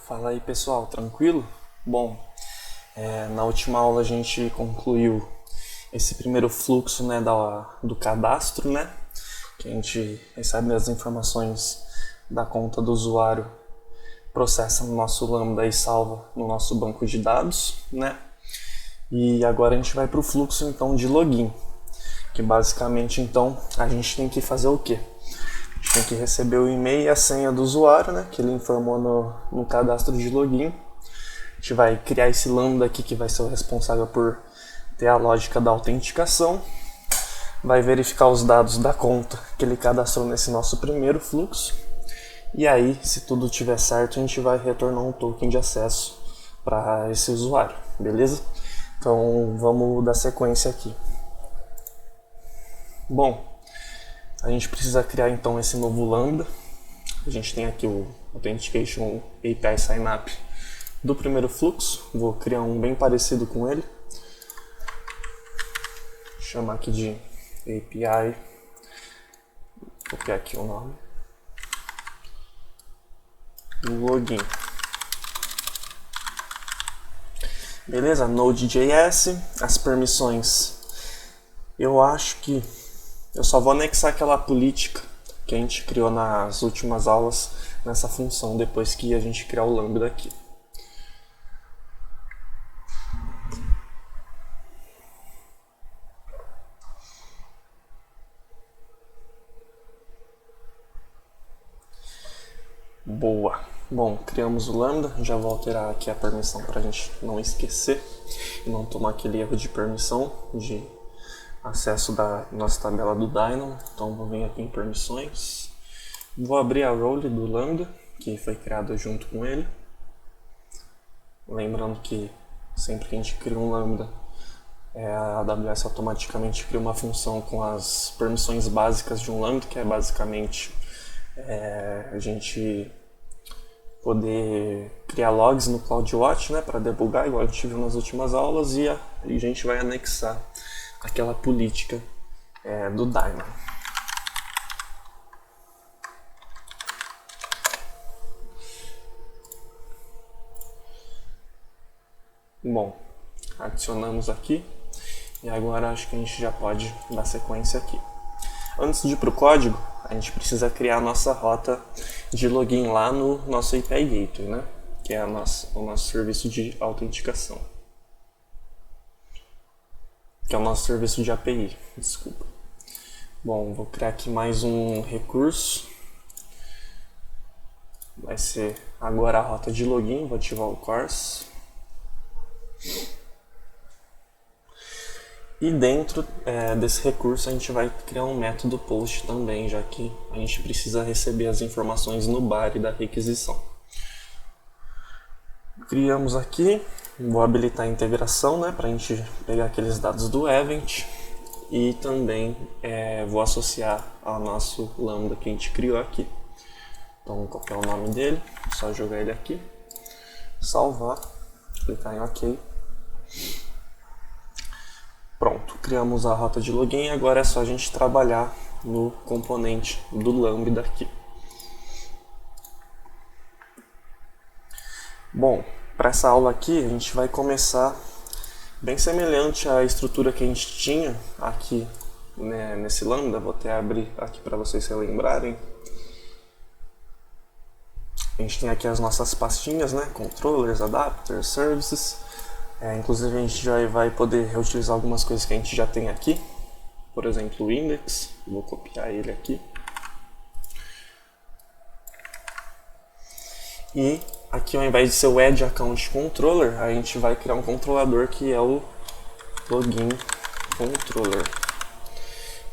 Fala aí pessoal, tranquilo? Bom, na última aula a gente concluiu esse primeiro fluxo, né, do cadastro, né, que a gente recebe as informações da conta do usuário, processa no nosso Lambda e salva no nosso banco de dados, né? E agora a gente vai para o fluxo então de login, que basicamente então a gente tem que fazer o quê? A gente tem que receber o e-mail e a senha do usuário, né, que ele informou no cadastro de login. A gente vai criar esse lambda aqui que vai ser o responsável por ter a lógica da autenticação. Vai verificar os dados da conta que ele cadastrou nesse nosso primeiro fluxo. E aí, se tudo estiver certo, a gente vai retornar um token de acesso para esse usuário, beleza? Então vamos dar sequência aqui. Bom, a gente precisa criar então esse novo lambda. A gente tem aqui o Authentication API Signup do primeiro fluxo. Vou criar um bem parecido com ele. Vou chamar aqui de API. Vou copiar aqui o nome. Login. Beleza? Node.js. As permissões. Eu acho que eu só vou anexar aquela política que a gente criou nas últimas aulas nessa função depois que a gente criar o lambda aqui. Boa. Bom, criamos o lambda, já vou alterar aqui a permissão para a gente não esquecer e não tomar aquele erro de permissão de acesso da nossa tabela do Dynamo. Então vou vir aqui em permissões, vou abrir a role do lambda que foi criada junto com ele. Lembrando que sempre que a gente cria um lambda, a AWS automaticamente cria uma função com as permissões básicas de um lambda, que é basicamente a gente poder criar logs no CloudWatch, né, para debugar, igual a gente viu nas últimas aulas, e a gente vai anexar aquela política do Dynamo. Bom, adicionamos aqui e agora acho que a gente já pode dar sequência aqui. Antes de ir para o código, a gente precisa criar a nossa rota de login lá no nosso API Gateway, né? Que é o nosso serviço de autenticação. Que é o nosso serviço de API, desculpa. Bom, vou criar aqui mais um recurso. Vai ser agora a rota de login, vou ativar o course. E dentro desse recurso a gente vai criar um método post também, já que a gente precisa receber as informações no body da requisição. Criamos aqui, vou habilitar a integração, né, para a gente pegar aqueles dados do event, e também vou associar ao nosso lambda que a gente criou aqui. Então vou copiar o nome dele, só jogar ele aqui, salvar, clicar em OK. Pronto, criamos a rota de login, agora é só a gente trabalhar no componente do lambda aqui. Bom, para essa aula aqui a gente vai começar bem semelhante à estrutura que a gente tinha aqui, né, nesse lambda. Vou até abrir aqui para vocês se lembrarem. A gente tem aqui as nossas pastinhas, né, controllers, adapters, services. Inclusive a gente já vai poder reutilizar algumas coisas que a gente já tem aqui. Por exemplo, o index. Vou copiar ele aqui. E aqui, ao invés de ser o Add Account Controller, a gente vai criar um controlador que é o Login Controller.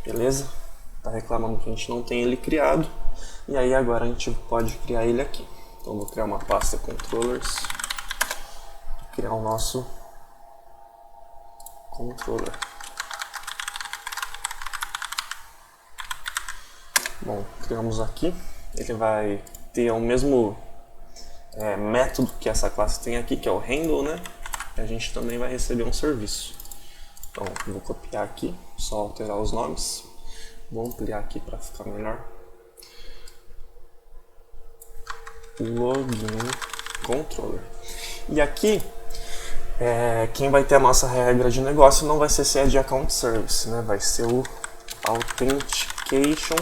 Beleza? Tá reclamando que a gente não tem ele criado. E aí agora a gente pode criar ele aqui. Então vou criar uma pasta Controllers. Criar o nosso controller. Bom, criamos aqui. Ele vai ter o mesmo método que essa classe tem aqui, que é o handle, né? E a gente também vai receber um serviço. Então, vou copiar aqui, só alterar os nomes. Vou ampliar aqui para ficar melhor. Login controller. E aqui, quem vai ter a nossa regra de negócio não vai ser esse Add Account Service, né? Vai ser o Authentication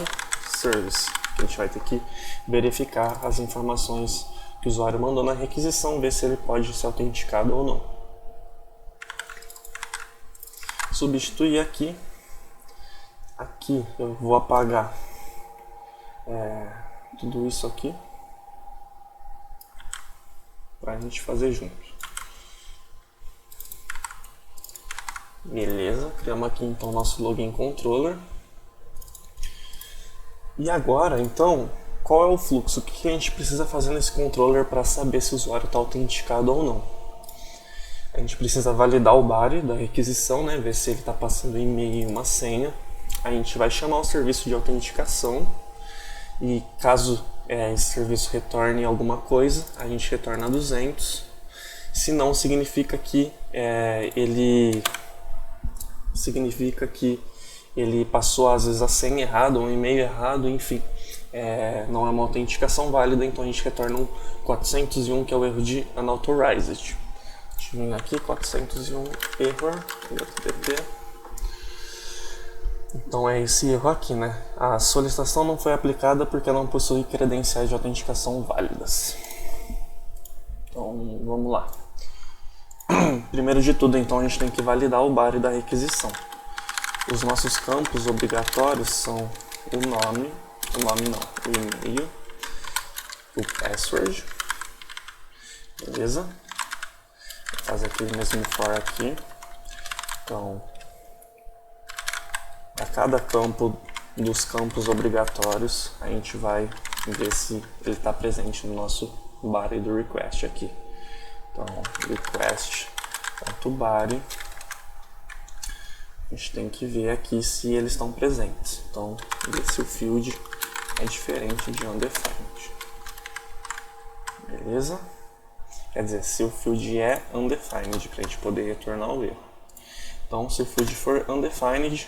Service. A gente vai ter que verificar as informações que o usuário mandou na requisição, ver se ele pode ser autenticado ou não. Substituir aqui. Aqui eu vou apagar tudo isso aqui para a gente fazer junto. Beleza, criamos aqui então nosso login controller. E agora, então, qual é o fluxo? O que a gente precisa fazer nesse controller para saber se o usuário está autenticado ou não? A gente precisa validar o body da requisição, né? Ver se ele está passando e-mail e uma senha. A gente vai chamar o serviço de autenticação e caso esse serviço retorne alguma coisa, a gente retorna 200. Se não, significa que ele passou às vezes a senha errada, um e-mail errado, enfim, não é uma autenticação válida, então a gente retorna um 401, que é o erro de unauthorized. Deixa eu vir aqui, 401 error, HTTP. Então é esse erro aqui, né? A solicitação não foi aplicada porque não possui credenciais de autenticação válidas. Então vamos lá. Primeiro de tudo, então, a gente tem que validar o body da requisição. Os nossos campos obrigatórios são o e-mail, o password, beleza? Vou fazer aquele mesmo for aqui. Então, a cada campo dos campos obrigatórios, a gente vai ver se ele está presente no nosso body do request aqui. Então, request.body, a gente tem que ver aqui se eles estão presentes. Então, ver se o field é diferente de undefined. Beleza? Quer dizer, se o field é undefined, para a gente poder retornar o erro. Então, se o field for undefined,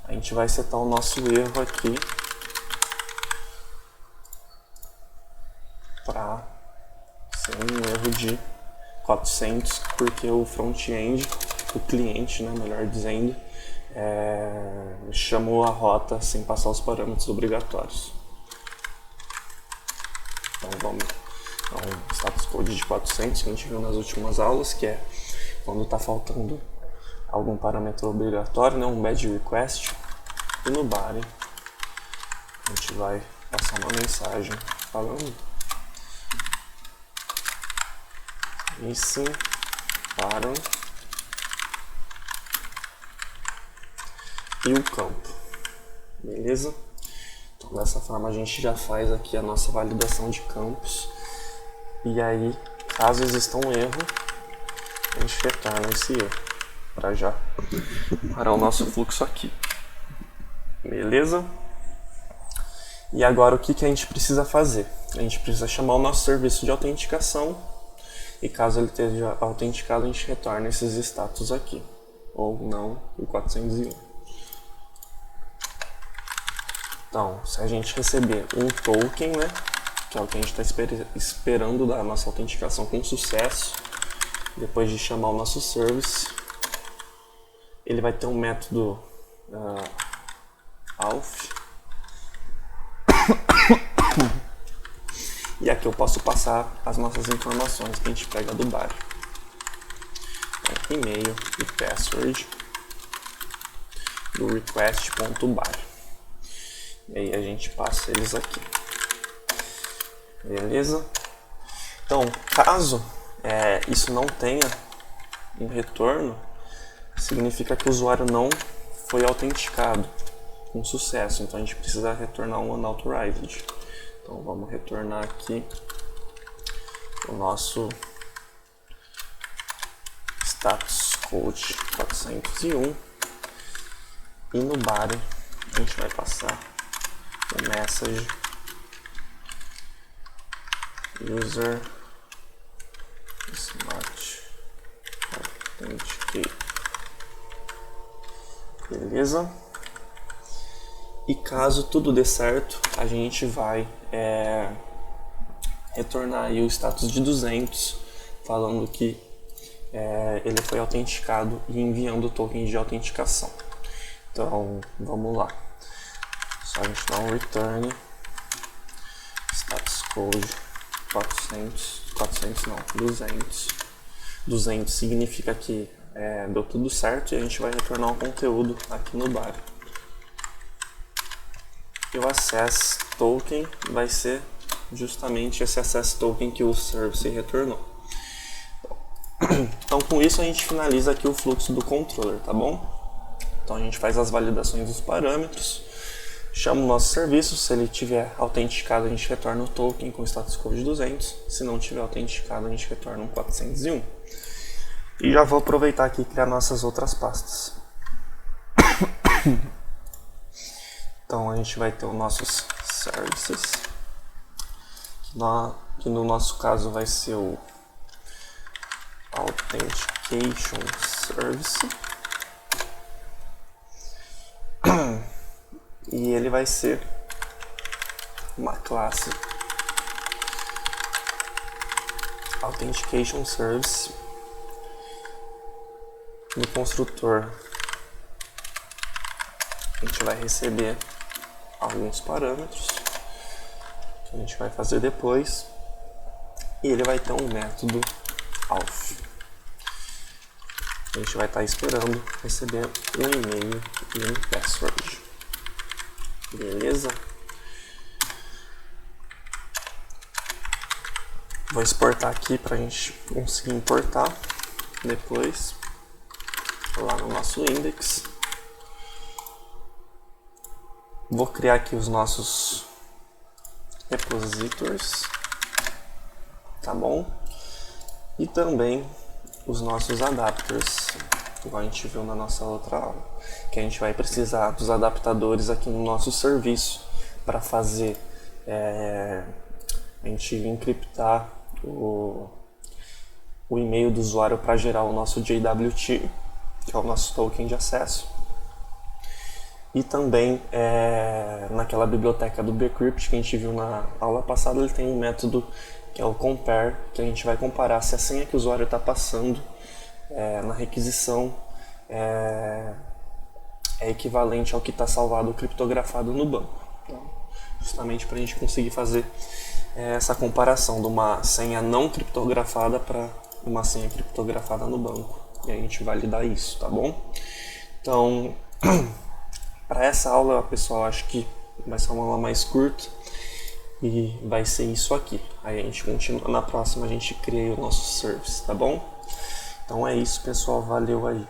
a gente vai setar o nosso erro aqui para ser um erro de 400, porque o front-end, o cliente, né, melhor dizendo, chamou a rota sem passar os parâmetros obrigatórios. Então vamos a um status code de 400 que a gente viu nas últimas aulas, que é quando está faltando algum parâmetro obrigatório, né, um bad request, e no body a gente vai passar uma mensagem falando missing param e o campo, beleza? Então dessa forma a gente já faz aqui a nossa validação de campos, e aí caso exista um erro, a gente retorna esse erro para já parar o nosso fluxo aqui, beleza? E agora o que a gente precisa fazer? A gente precisa chamar o nosso serviço de autenticação, e caso ele esteja autenticado, a gente retorna esses status aqui, ou não, o 401. Então, se a gente receber um token, né, que é o que a gente está esperando da nossa autenticação com sucesso, depois de chamar o nosso service, ele vai ter um método auth, e aqui eu posso passar as nossas informações que a gente pega do body. Então, e-mail e password do request.body. E aí a gente passa eles aqui. Beleza? Então, caso isso não tenha um retorno, significa que o usuário não foi autenticado com sucesso. Então a gente precisa retornar um unauthorized. Então vamos retornar aqui o nosso status code 401, e no body a gente vai passar o message user smart authenticate, beleza? E caso tudo dê certo, a gente vai retornar aí o status de 200, falando que ele foi autenticado e enviando o token de autenticação. Então, vamos lá. Só a gente dá um return status code 200. 200 significa que deu tudo certo e a gente vai retornar um conteúdo aqui no bar. E o access token vai ser justamente esse access token que o service retornou. Então, com isso a gente finaliza aqui o fluxo do controller, tá bom? Então a gente faz as validações dos parâmetros, chama o nosso serviço, se ele tiver autenticado a gente retorna o token com status code 200, se não tiver autenticado a gente retorna um 401. E já vou aproveitar aqui e criar nossas outras pastas. Então a gente vai ter os nossos services, que no nosso caso vai ser o Authentication Service. E ele vai ser uma classe Authentication Service. No construtor a gente vai receber alguns parâmetros que a gente vai fazer depois, e ele vai ter um método auth. A gente vai estar esperando receber um e-mail e um password. Beleza? Vou exportar aqui para a gente conseguir importar depois lá no nosso index. Vou criar aqui os nossos repositors, tá bom? E também os nossos adapters, igual a gente viu na nossa outra aula, que a gente vai precisar dos adaptadores aqui no nosso serviço para fazer a gente encriptar o e-mail do usuário para gerar o nosso JWT, que é o nosso token de acesso. E também naquela biblioteca do bcrypt que a gente viu na aula passada, ele tem um método que é o compare, que a gente vai comparar se a senha que o usuário está passando na requisição é equivalente ao que está salvado ou criptografado no banco. Então, justamente para a gente conseguir fazer essa comparação de uma senha não criptografada para uma senha criptografada no banco. E a gente validar isso, tá bom? Então, para essa aula, pessoal, acho que vai ser uma aula mais curta. E vai ser isso aqui. Aí a gente continua. Na próxima a gente cria o nosso service, tá bom? Então é isso, pessoal. Valeu aí.